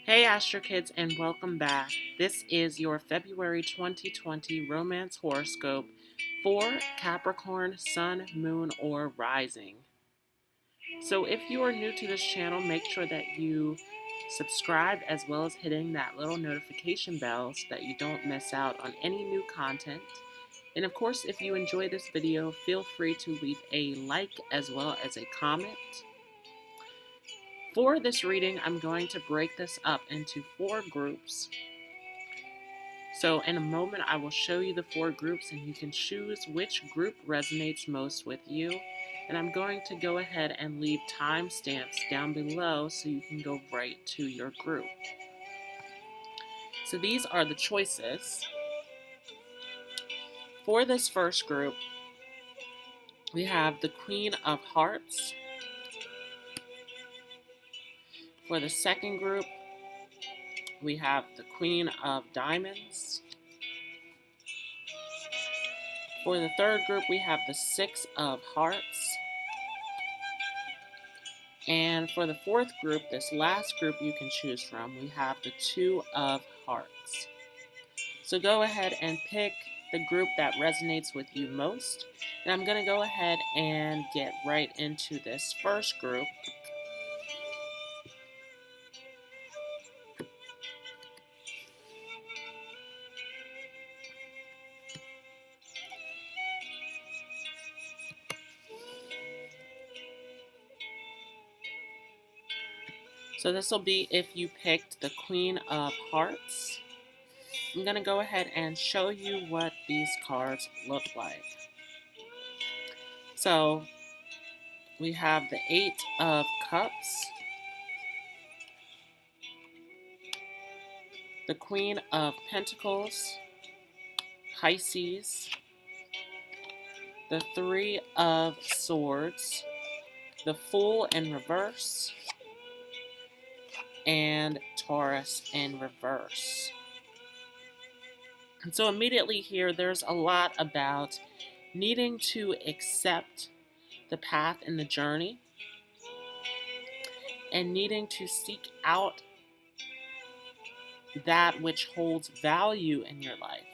Hey Astro Kids, and welcome back. This is your February 2020 romance horoscope for Capricorn, Sun, Moon, or Rising. So if you are new to this channel, make sure that you subscribe as well as hitting that little notification bell so that you don't miss out on any new content. And of course, if you enjoy this video, feel free to leave a like as well as a comment. For this reading, I'm going to break this up into 4 groups. So in a moment, I will show you the 4 groups and you can choose which group resonates most with you. And I'm going to go ahead and leave timestamps down below so you can go right to your group. So these are the choices. For this first group, we have the Queen of Hearts. For the second group, we have the Queen of Diamonds. For the third group, we have the Six of Hearts. And for the fourth group, this last group you can choose from, we have the Two of Hearts. So go ahead and pick the group that resonates with you most. And I'm going to go ahead and get right into this first group. So this will be if you picked the Queen of Hearts. I'm going to go ahead and show you what these cards look like. So we have the Eight of Cups, the Queen of Pentacles, Pisces, the Three of Swords, the Fool in reverse, and Taurus in reverse. And so immediately here, there's a lot about needing to accept the path and the journey and needing to seek out that which holds value in your life.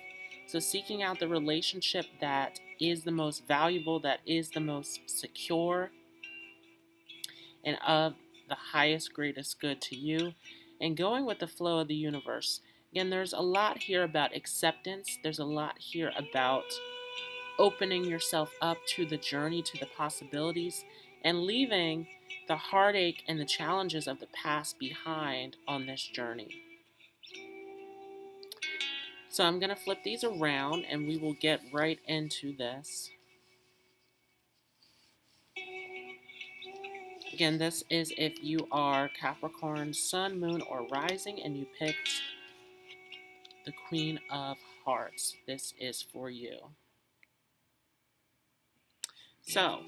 So seeking out the relationship that is the most valuable, that is the most secure, and of the highest, greatest good to you, and going with the flow of the universe. Again, there's a lot here about acceptance. There's a lot here about opening yourself up to the journey, to the possibilities, and leaving the heartache and the challenges of the past behind on this journey. So I'm going to flip these around and we will get right into this. Again, this is if you are Capricorn, Sun, Moon, or Rising, and you picked the Queen of Hearts. This is for you. So,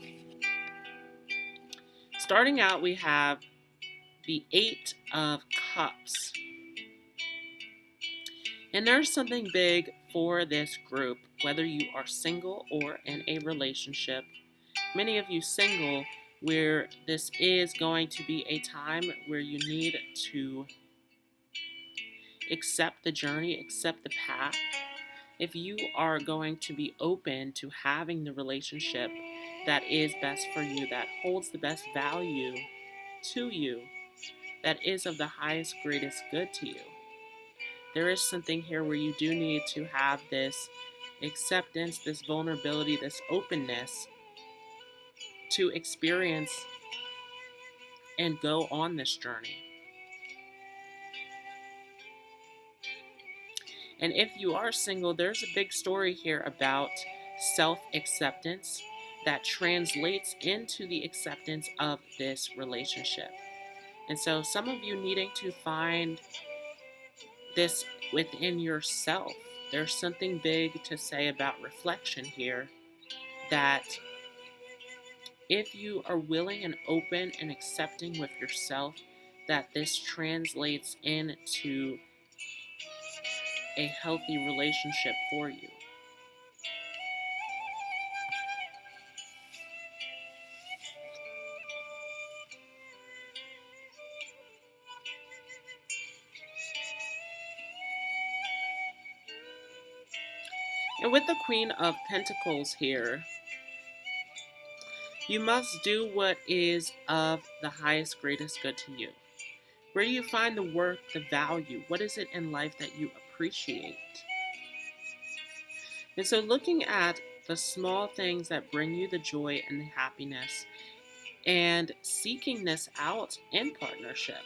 starting out, we have the Eight of Cups. And there's something big for this group, whether you are single or in a relationship. Many of you single, where this is going to be a time where you need to accept the journey, accept the path. If you are going to be open to having the relationship that is best for you, that holds the best value to you, that is of the highest, greatest good to you, there is something here where you do need to have this acceptance, this vulnerability, this openness to experience and go on this journey. And if you are single, there's a big story here about self-acceptance that translates into the acceptance of this relationship. And so some of you needing to find this within yourself. There's something big to say about reflection here, that if you are willing and open and accepting with yourself, that this translates into a healthy relationship for you. And with the Queen of Pentacles here, you must do what is of the highest, greatest good to you. Where do you find the worth, the value? What is it in life that you appreciate? And so looking at the small things that bring you the joy and the happiness and seeking this out in partnership.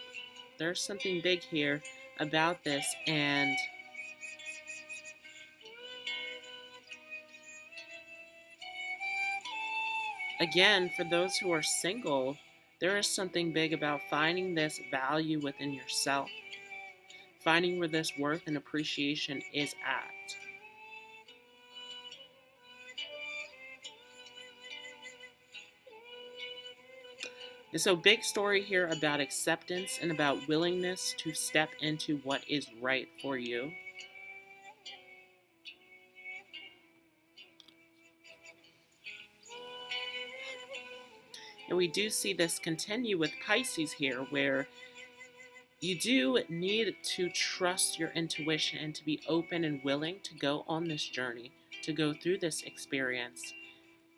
There's something big here about this. And again, for those who are single, there is something big about finding this value within yourself, finding where this worth and appreciation is at. And so, big story here about acceptance and about willingness to step into what is right for you. And we do see this continue with Pisces here, where you do need to trust your intuition and to be open and willing to go on this journey, to go through this experience.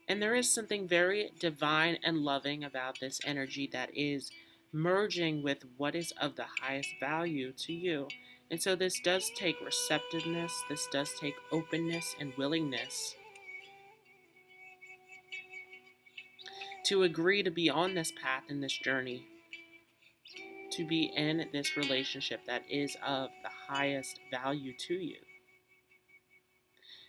And there is something very divine and loving about this energy that is merging with what is of the highest value to you. And so this does take receptiveness, this does take openness and willingness to agree to be on this path and this journey, to be in this relationship that is of the highest value to you.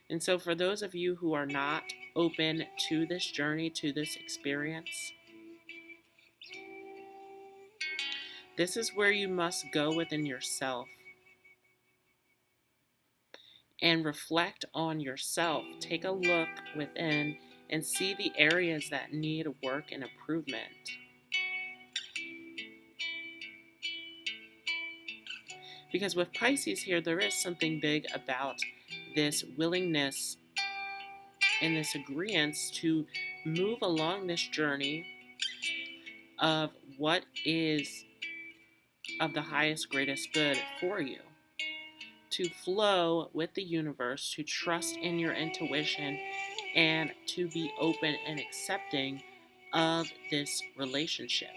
And so for those of you who are not open to this journey, to this experience, this is where you must go within yourself and reflect on yourself. Take a look within and see the areas that need work and improvement. Because with Pisces here, there is something big about this willingness and this agreement to move along this journey of what is of the highest, greatest good for you. To flow with the universe, to trust in your intuition, and to be open and accepting of this relationship.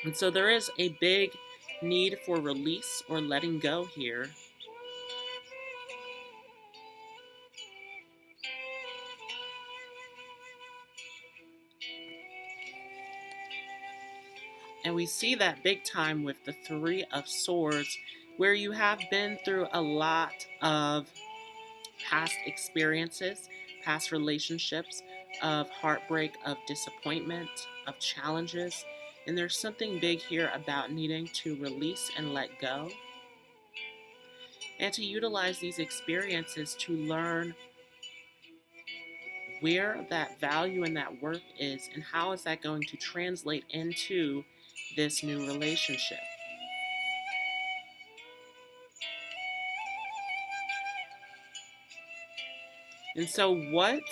And so there is a big need for release or letting go here. And we see that big time with the Three of Swords, where you have been through a lot of past experiences, past relationships, of heartbreak, of disappointment, of challenges. And there's something big here about needing to release and let go, and to utilize these experiences to learn where that value and that worth is, and how is that going to translate into this new relationship. And so what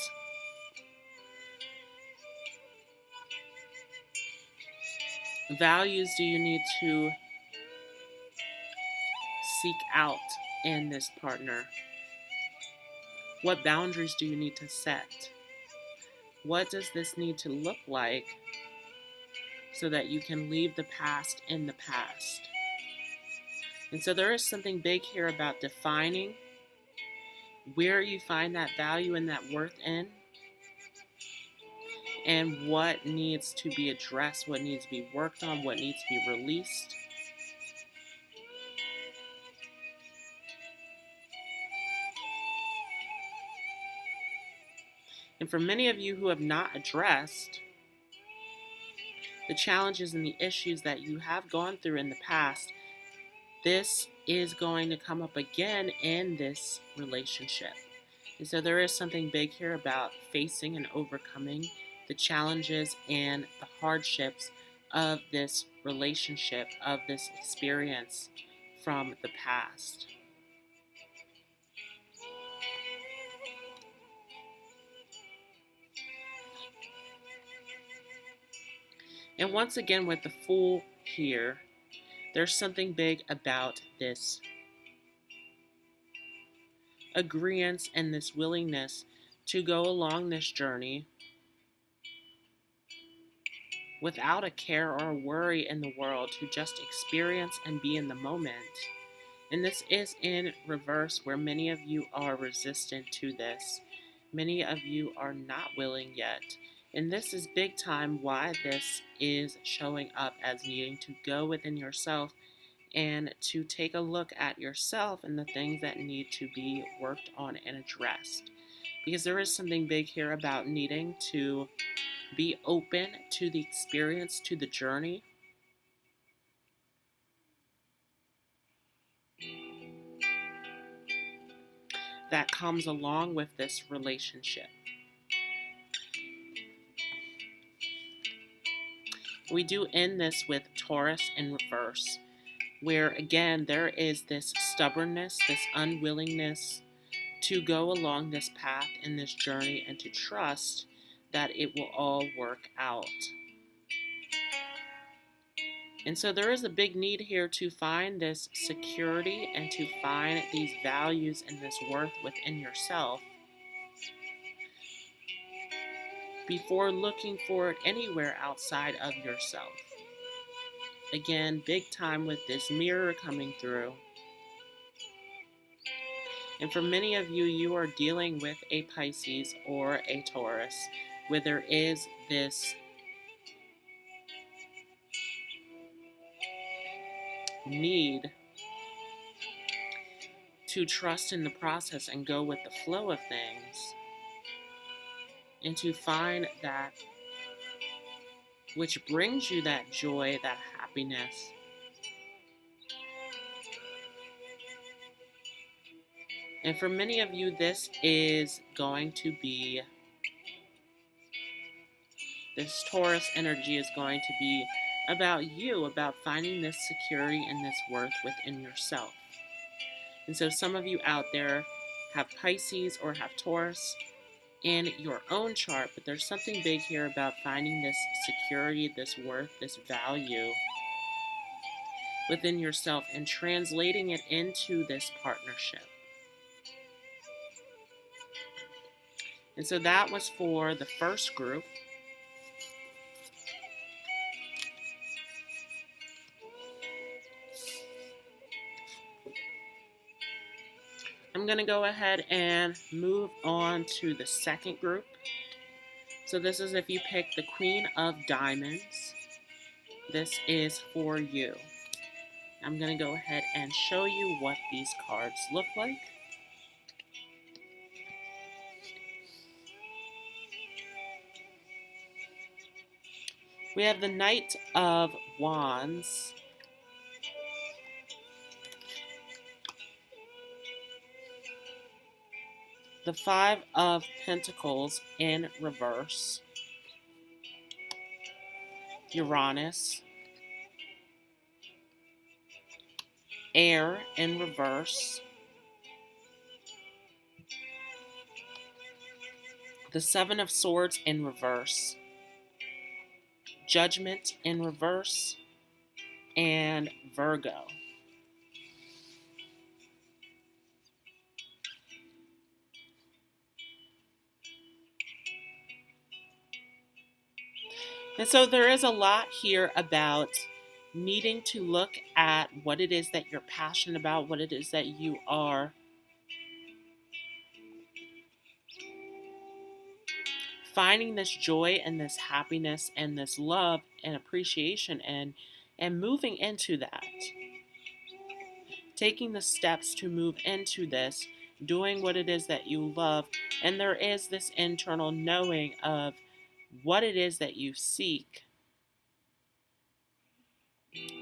values do you need to seek out in this partner? What boundaries do you need to set? What does this need to look like so that you can leave the past in the past? And so there is something big here about defining where you find that value and that worth in, and what needs to be addressed, what needs to be worked on, what needs to be released. And for many of you who have not addressed the challenges and the issues that you have gone through in the past, this is going to come up again in this relationship. And so there is something big here about facing and overcoming the challenges and the hardships of this relationship, of this experience from the past. And once again, with the Fool here, there's something big about this agreeance and this willingness to go along this journey without a care or a worry in the world, to just experience and be in the moment. And this is in reverse, where many of you are resistant to this. Many of you are not willing yet. And this is big time why this is showing up as needing to go within yourself and to take a look at yourself and the things that need to be worked on and addressed. Because there is something big here about needing to be open to the experience, to the journey. That comes along with this relationship. We do end this with Taurus in reverse, where again there is this stubbornness, this unwillingness to go along this path in this journey and to trust that it will all work out. And so there is a big need here to find this security and to find these values and this worth within yourself before looking for it anywhere outside of yourself. Again, big time with this mirror coming through. And for many of you, you are dealing with a Pisces or a Taurus, where there is this need to trust in the process and go with the flow of things, and to find that which brings you that joy, that happiness. And for many of you, this is going to be, this Taurus energy is going to be about you, about finding this security and this worth within yourself. And so some of you out there have Pisces or have Taurus in your own chart, but there's something big here about finding this security, this worth, this value within yourself and translating it into this partnership. And so that was for the first group. I'm going to go ahead and move on to the second group. So this is if you pick the Queen of Diamonds. This is for you. I'm going to go ahead and show you what these cards look like. We have the Knight of Wands, the Five of Pentacles in reverse, Uranus, Air in reverse, the Seven of Swords in reverse, Judgment in reverse, and Virgo. And so there is a lot here about needing to look at what it is that you're passionate about, what it is that you are finding this joy and this happiness and this love and appreciation and moving into that. Taking the steps to move into this, doing what it is that you love, and there is this internal knowing of what it is that you seek,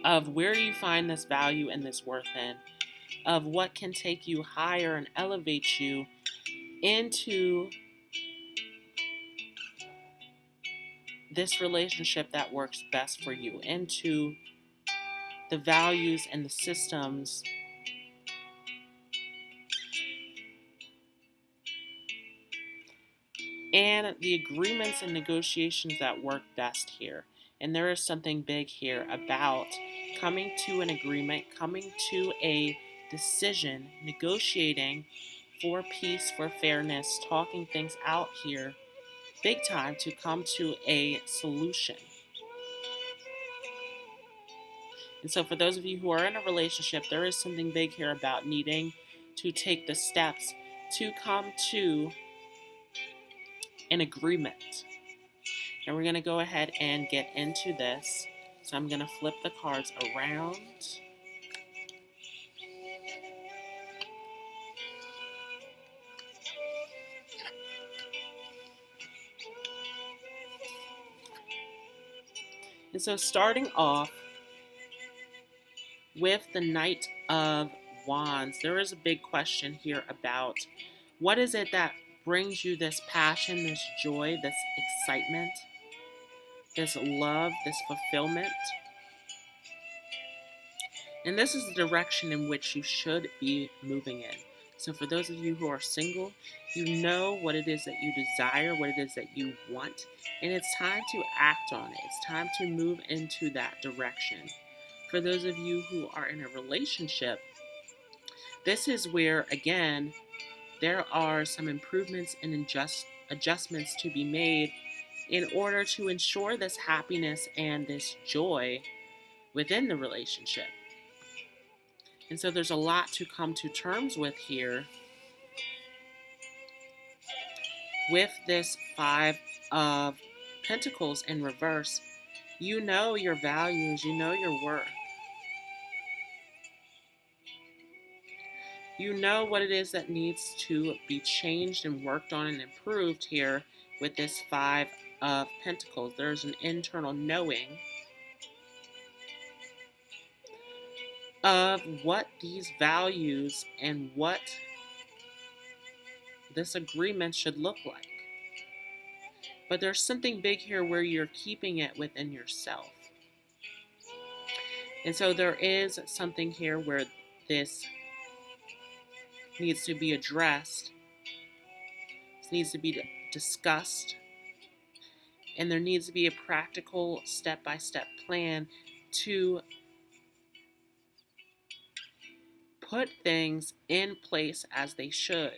of where you find this value and this worth in, of what can take you higher and elevate you into this relationship that works best for you, into the values and the systems and the agreements and negotiations that work best here. And there is something big here about coming to an agreement, coming to a decision, negotiating for peace, for fairness, talking things out here, big time, to come to a solution. And so for those of you who are in a relationship, there is something big here about needing to take the steps to come to an agreement. And we're going to go ahead and get into this. So I'm going to flip the cards around. And so starting off with the Knight of Wands, there is a big question here about what is it that brings you this passion, this joy, this excitement, this love, this fulfillment. And this is the direction in which you should be moving in. So for those of you who are single, you know what it is that you desire, what it is that you want, and it's time to act on it. It's time to move into that direction. For those of you who are in a relationship, this is where, again, there are some improvements and adjustments to be made in order to ensure this happiness and this joy within the relationship. And so there's a lot to come to terms with here. With this Five of Pentacles in reverse, you know your values, you know your worth. You know what it is that needs to be changed and worked on and improved here with this Five of Pentacles. There's an internal knowing of what these values and what this agreement should look like. But there's something big here where you're keeping it within yourself. And so there is something here where this needs to be addressed. This needs to be discussed. And there needs to be a practical step-by-step plan to put things in place as they should.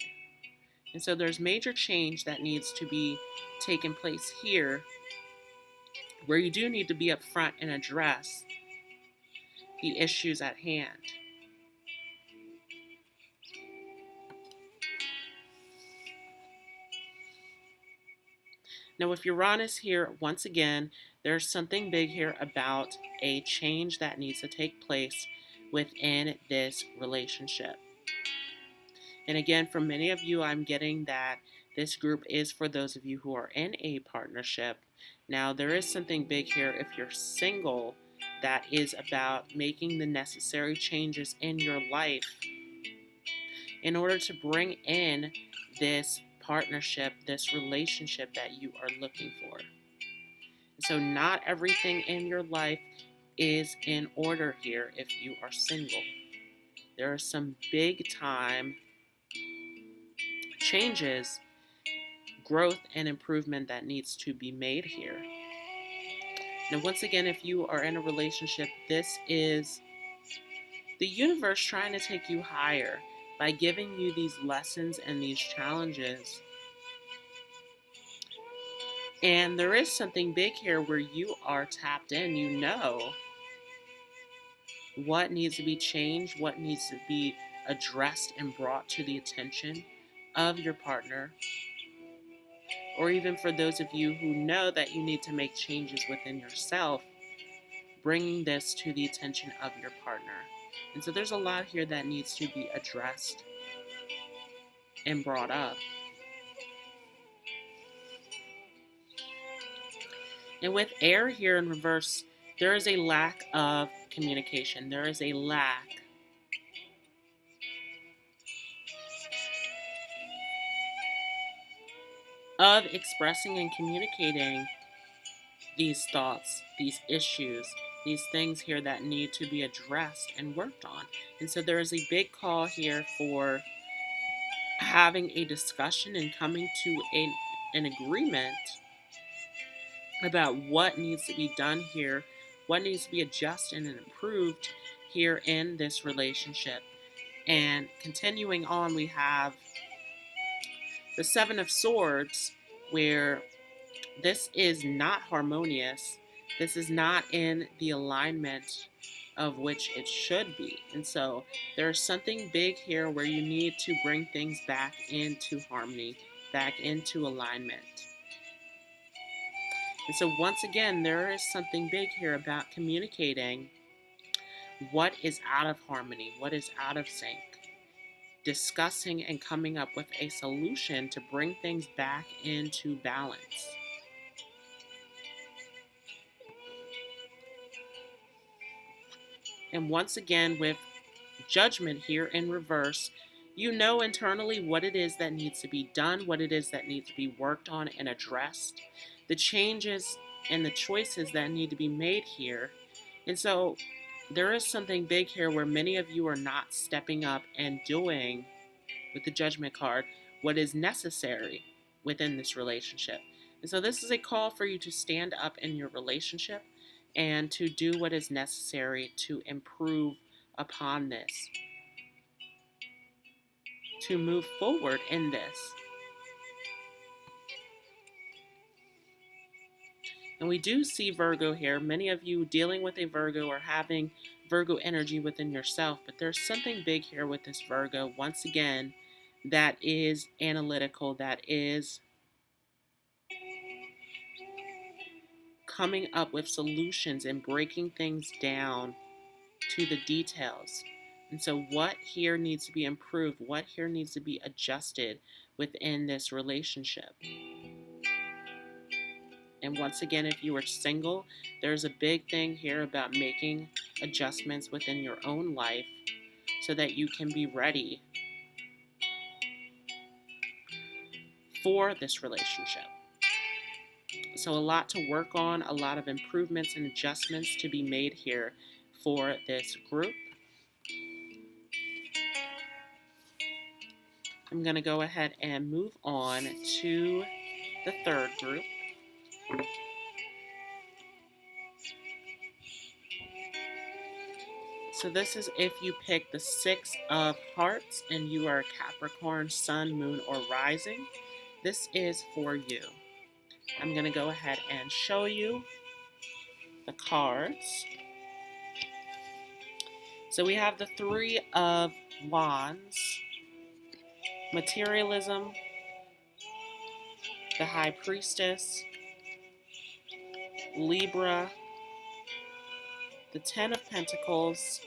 And so there's major change that needs to be taken place here, where you do need to be upfront and address the issues at hand. Now with Uranus here, once again, there's something big here about a change that needs to take place within this relationship. And again, for many of you, I'm getting that this group is for those of you who are in a partnership. Now, there is something big here if you're single that is about making the necessary changes in your life in order to bring in this partnership, this relationship that you are looking for. So not everything in your life is in order here if you are single. There are some big time changes, growth, and improvement that needs to be made here. Now, once again, if you are in a relationship, this is the universe trying to take you higher by giving you these lessons and these challenges. And there is something big here where you are tapped in. You know what needs to be changed, what needs to be addressed and brought to the attention of your partner. Or even for those of you who know that you need to make changes within yourself, bringing this to the attention of your partner. And so there's a lot here that needs to be addressed and brought up. And with air here in reverse, there is a lack of communication. There is a lack of expressing and communicating these thoughts, these issues, these things here that need to be addressed and worked on. And so there is a big call here for having a discussion and coming to an agreement about what needs to be done here, what needs to be adjusted and improved here in this relationship. And continuing on, we have The Seven of Swords, where this is not harmonious, this is not in the alignment of which it should be. And so there's something big here where you need to bring things back into harmony, back into alignment. And so once again, there is something big here about communicating what is out of harmony, what is out of sync, discussing and coming up with a solution to bring things back into balance. And once again, with Judgment here in reverse, you know internally what it is that needs to be done, what it is that needs to be worked on and addressed, the changes and the choices that need to be made here. And so there is something big here where many of you are not stepping up and doing, with the Judgment card, what is necessary within this relationship. And so this is a call for you to stand up in your relationship and to do what is necessary to improve upon this, to move forward in this. And we do see Virgo here. Many of you dealing with a Virgo or having Virgo energy within yourself, but there's something big here with this Virgo, once again, that is analytical, that is coming up with solutions and breaking things down to the details. And so what here needs to be improved, what here needs to be adjusted within this relationship. And once again, if you are single, there's a big thing here about making adjustments within your own life so that you can be ready for this relationship. So a lot to work on, a lot of improvements and adjustments to be made here for this group. I'm going to go ahead and move on to the third group. So this is if you pick the Six of Hearts and you are a Capricorn, Sun, Moon, or Rising. This is for you. I'm going to go ahead and show you the cards. So we have the Three of Wands, Materialism, the High Priestess, Libra, the Ten of Pentacles,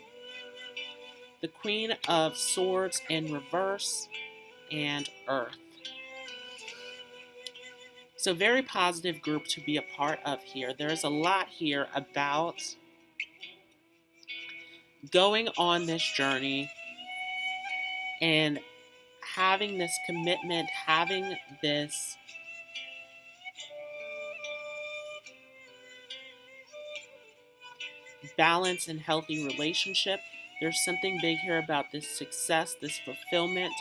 the Queen of Swords in reverse, and Earth. So very positive group to be a part of here. There's a lot here about going on this journey and having this commitment, having this balanced and healthy relationship. There's something big here about this success, this fulfillment,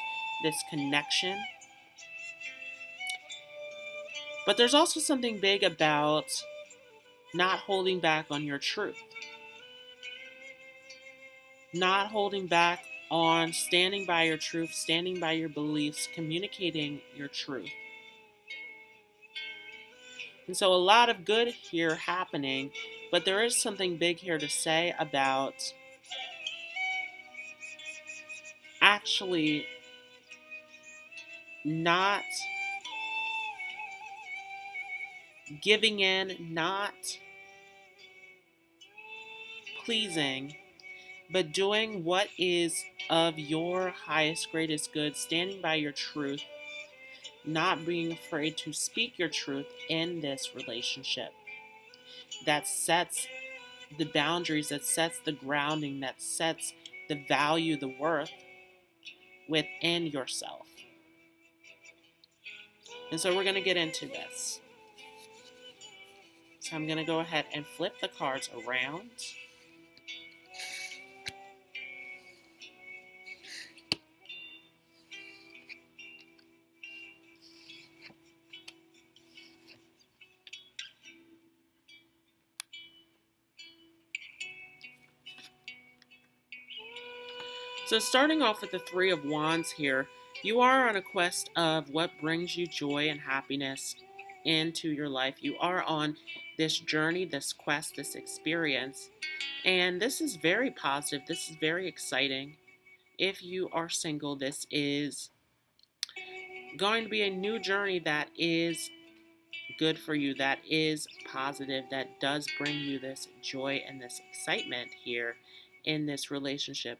this connection. But there's also something big about not holding back on your truth. Not holding back on standing by your truth, standing by your beliefs, communicating your truth. And so a lot of good here happening, but there is something big here to say about actually not giving in, not pleasing, but doing what is of your highest, greatest good, standing by your truth, not being afraid to speak your truth in this relationship. That sets the boundaries, that sets the grounding, that sets the value, the worth within yourself. And so we're going to get into this. So I'm going to go ahead and flip the cards around. So starting off with the Three of Wands here, You are on a quest of what brings you joy and happiness into your life. You are on this journey, this quest, this experience. And this is very positive. This is very exciting. If you are single, this is going to be a new journey that is good for you, that is positive, that does bring you this joy and this excitement here in this relationship.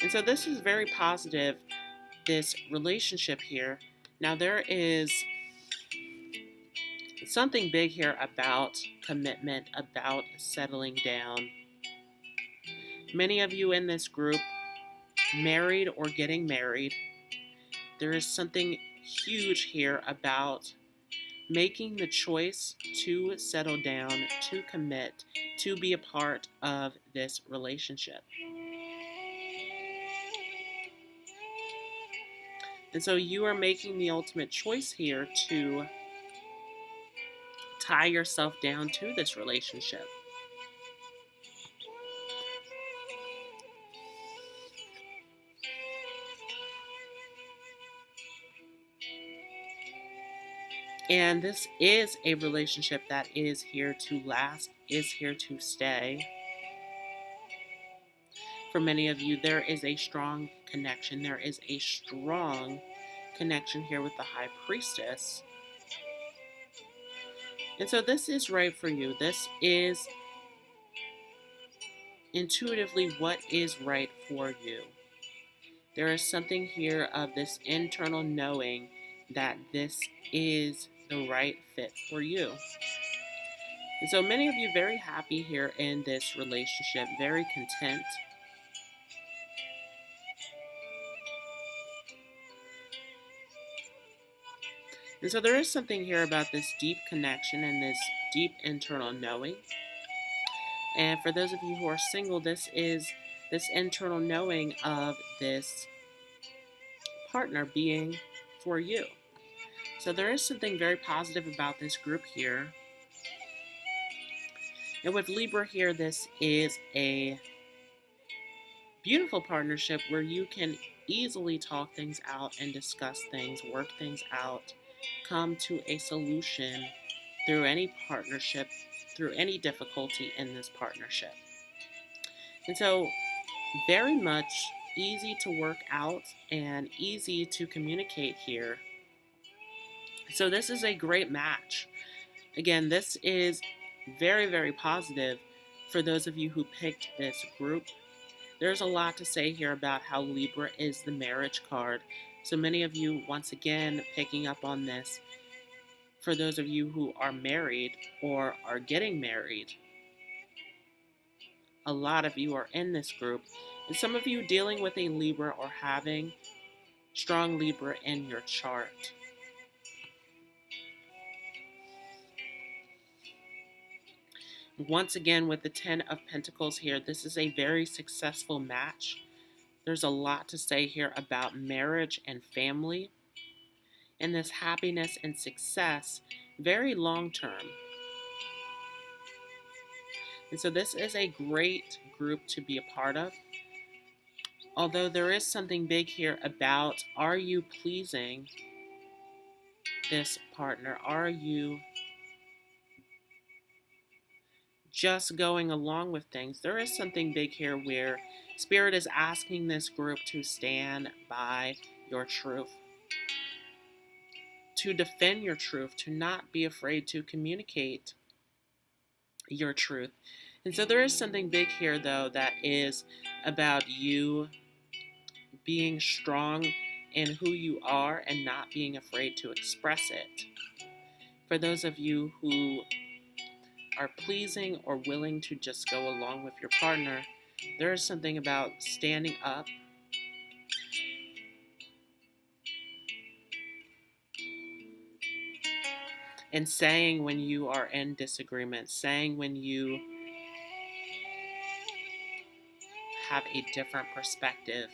And so this is very positive, this relationship here. Now there is something big here about commitment, about settling down. Many of you in this group, married or getting married, there is something huge here about making the choice to settle down, to commit, to be a part of this relationship. And so you are making the ultimate choice here to tie yourself down to this relationship. And this is a relationship that is here to last, is here to stay. For many of you, there is a strong connection. There is a strong connection here with the High Priestess. And so this is right for you. This is intuitively what is right for you. There is something here of this internal knowing that this is the right fit for you. And so many of you very happy here in this relationship, very content. And so there is something here about this deep connection and this deep internal knowing. And for those of you who are single, this is this internal knowing of this partner being for you. So there is something very positive about this group here. And with Libra here, this is a beautiful partnership where you can easily talk things out and discuss things, work things out, come to a solution through any partnership, through any difficulty in this partnership. And so very much easy to work out and easy to communicate here. So this is a great match. Again, this is very, very positive for those of you who picked this group. There's a lot to say here about how Libra is the marriage card. So many of you, once again, picking up on this. For those of you who are married or are getting married, a lot of you are in this group. And some of you dealing with a Libra or having strong Libra in your chart. Once again, with the 10 of Pentacles here, this is a very successful match. There's a lot to say here about marriage and family. And this happiness and success, very long term. And so this is a great group to be a part of. Although there is something big here about, are you pleasing this partner? Are you just going along with things? There is something big here where Spirit is asking this group to stand by your truth, to defend your truth, to not be afraid to communicate your truth. And so there is something big here, though, that is about you being strong in who you are and not being afraid to express it. For those of you who are pleasing or willing to just go along with your partner, there is something about standing up and saying when you are in disagreement, saying when you have a different perspective,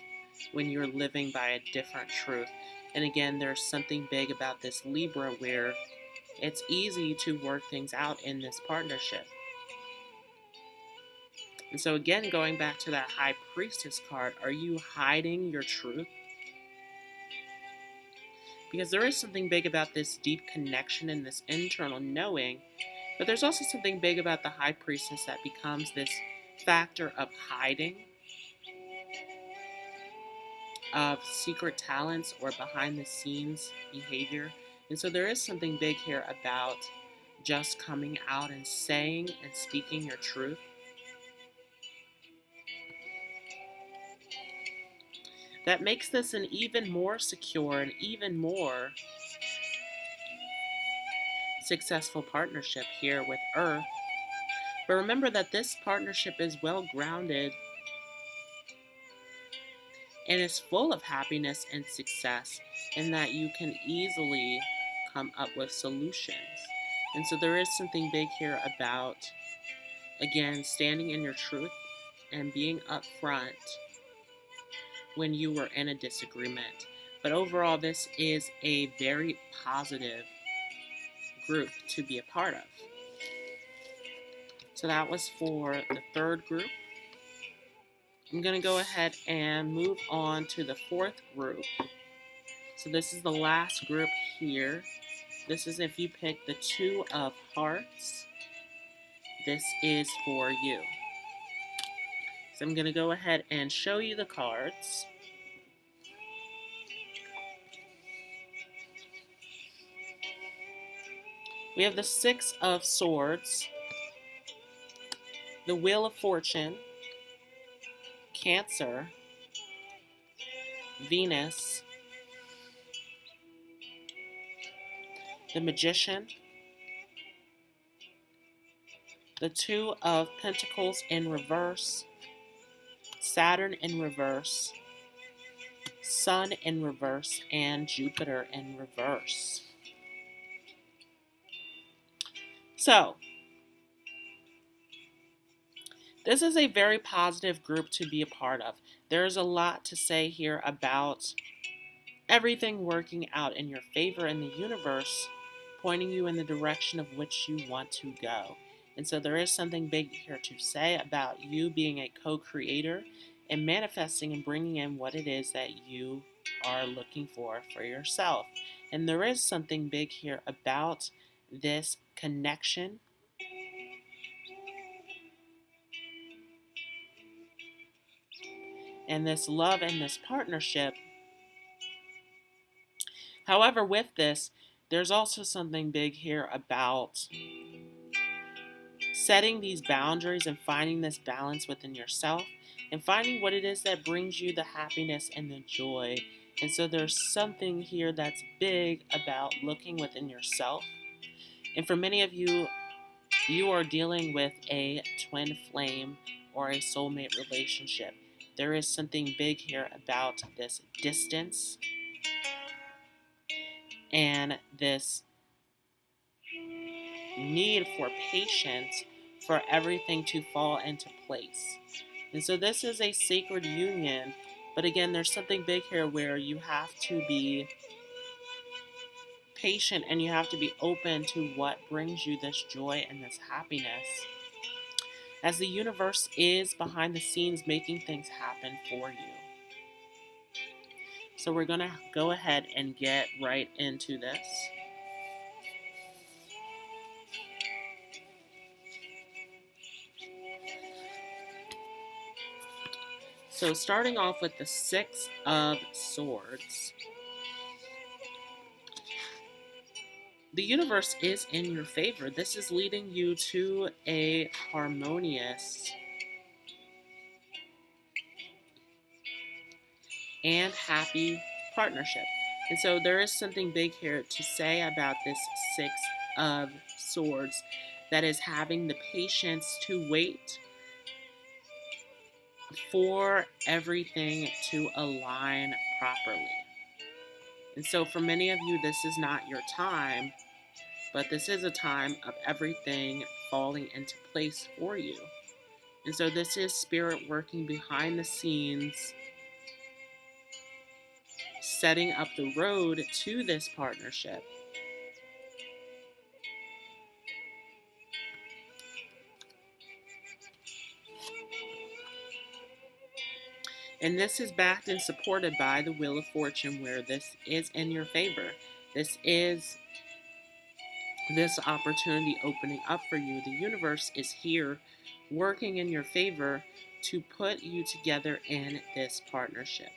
when you're living by a different truth. And again, there's something big about this Libra where it's easy to work things out in this partnership. And so again, going back to that High Priestess card, are you hiding your truth? Because there is something big about this deep connection and this internal knowing, but there's also something big about the High Priestess that becomes this factor of hiding, of secret talents or behind the scenes behavior. And so there is something big here about just coming out and saying and speaking your truth. That makes this an even more secure and even more successful partnership here with Earth. But remember that this partnership is well grounded and is full of happiness and success, and that you can easily come up with solutions. And so there is something big here about, again, standing in your truth and being upfront when you were in a disagreement. But overall, this is a very positive group to be a part of. So that was for the third group. I'm going to go ahead and move on to the fourth group. So this is the last group here. This is if you pick the Two of Hearts. This is for you. So I'm going to go ahead and show you the cards. We have the Six of Swords, the Wheel of Fortune, Cancer, Venus, the Magician, the Two of Pentacles in reverse, Saturn in reverse, Sun in reverse, and Jupiter in reverse. So, this is a very positive group to be a part of. There's a lot to say here about everything working out in your favor in the universe, pointing you in the direction of which you want to go. And so there is something big here to say about you being a co-creator and manifesting and bringing in what it is that you are looking for yourself. And there is something big here about this connection and this love and this partnership. However, with this, there's also something big here about setting these boundaries and finding this balance within yourself and finding what it is that brings you the happiness and the joy. And so there's something here that's big about looking within yourself. And for many of you, you are dealing with a twin flame or a soulmate relationship. There is something big here about this distance and this need for patience for everything to fall into place. And so this is a sacred union, but again, there's something big here where you have to be patient and you have to be open to what brings you this joy and this happiness, as the universe is behind the scenes making things happen for you. So we're going to go ahead and get right into this. So starting off with the Six of Swords. The universe is in your favor. This is leading you to a harmonious and happy partnership. And so there is something big here to say about this Six of Swords, that is having the patience to wait for everything to align properly. And so for many of you, this is not your time, but this is a time of everything falling into place for you. And so this is spirit working behind the scenes, setting up the road to this partnership. And this is backed and supported by the Wheel of Fortune, where this is in your favor. This is this opportunity opening up for you. The universe is here working in your favor to put you together in this partnership.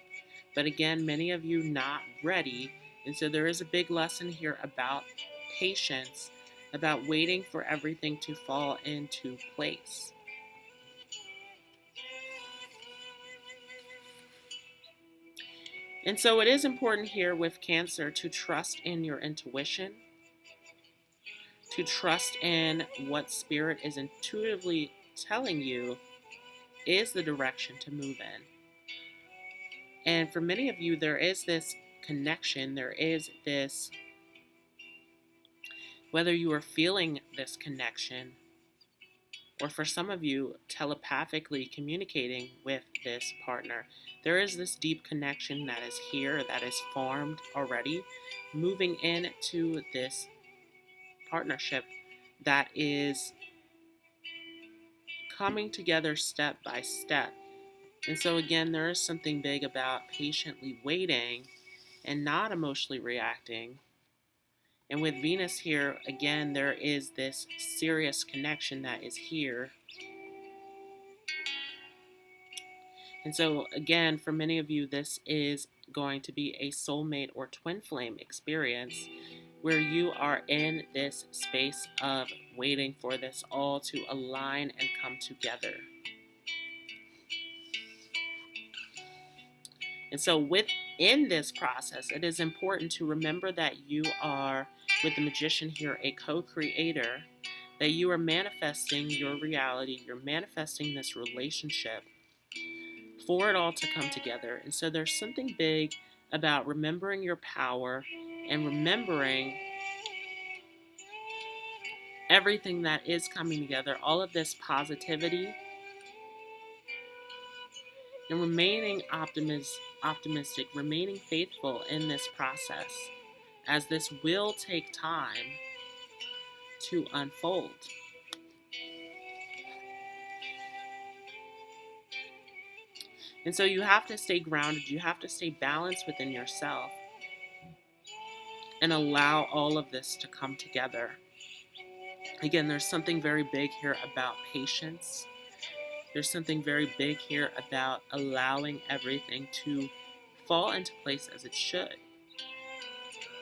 But again, many of you not ready. And so there is a big lesson here about patience, about waiting for everything to fall into place. And so it is important here with Cancer to trust in your intuition, to trust in what Spirit is intuitively telling you is the direction to move in. And for many of you, there is this connection, there is this, whether you are feeling this connection, or for some of you, telepathically communicating with this partner, there is this deep connection that is here, that is formed already, moving into this partnership that is coming together step by step. And so again, there is something big about patiently waiting and not emotionally reacting. And with Venus here, again, there is this serious connection that is here. And so again, for many of you, this is going to be a soulmate or twin flame experience where you are in this space of waiting for this all to align and come together. And so within this process, it is important to remember that you are, with the Magician here, a co-creator, that you are manifesting your reality, you're manifesting this relationship for it all to come together. And so there's something big about remembering your power and remembering everything that is coming together, all of this positivity, and remaining optimistic, remaining faithful in this process, as this will take time to unfold. And so you have to stay grounded, you have to stay balanced within yourself and allow all of this to come together. Again, there's something very big here about patience. There's something very big here about allowing everything to fall into place as it should.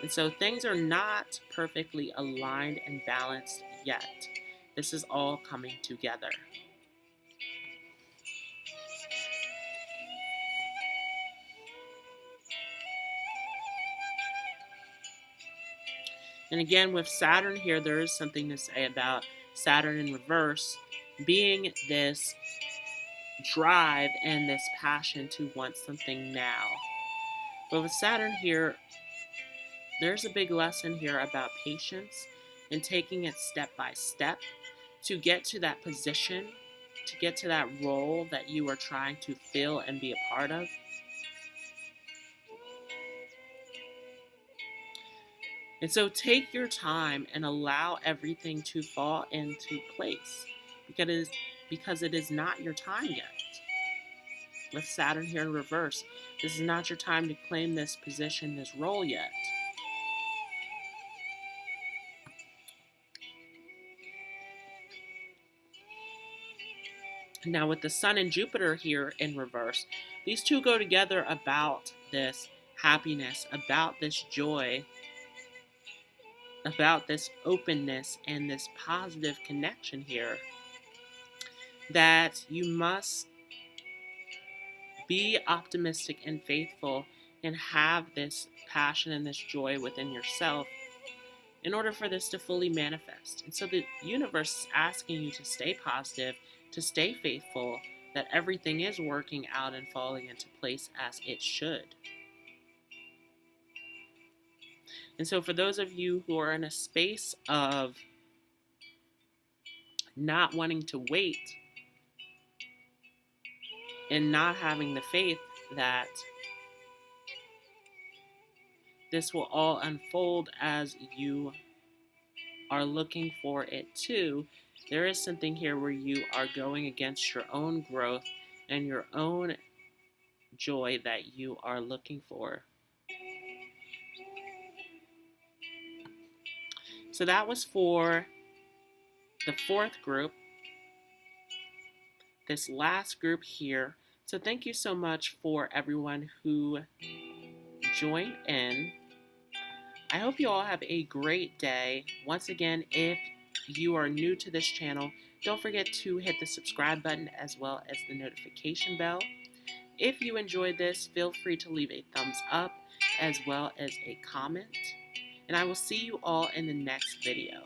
And so things are not perfectly aligned and balanced yet. This is all coming together. And again, with Saturn here, there is something to say about Saturn in reverse being this drive and this passion to want something now. But with Saturn here, there's a big lesson here about patience and taking it step by step to get to that position, to get to that role that you are trying to fill and be a part of. And so take your time and allow everything to fall into place, because it is not your time yet. With Saturn here in reverse, this is not your time to claim this position, this role yet. Now with the Sun and Jupiter here in reverse, these two go together about this happiness, about this joy, about this openness and this positive connection here, that you must be optimistic and faithful and have this passion and this joy within yourself in order for this to fully manifest. And so the universe is asking you to stay positive, to stay faithful, that everything is working out and falling into place as it should. And so for those of you who are in a space of not wanting to wait and not having the faith that this will all unfold as you are looking for it to, there is something here where you are going against your own growth and your own joy that you are looking for. So that was for the fourth group, this last group here. So thank you so much for everyone who joined in. I hope you all have a great day. Once again, if you are new to this channel, don't forget to hit the subscribe button as well as the notification bell. If you enjoyed this, feel free to leave a thumbs up as well as a comment. And I will see you all in the next video.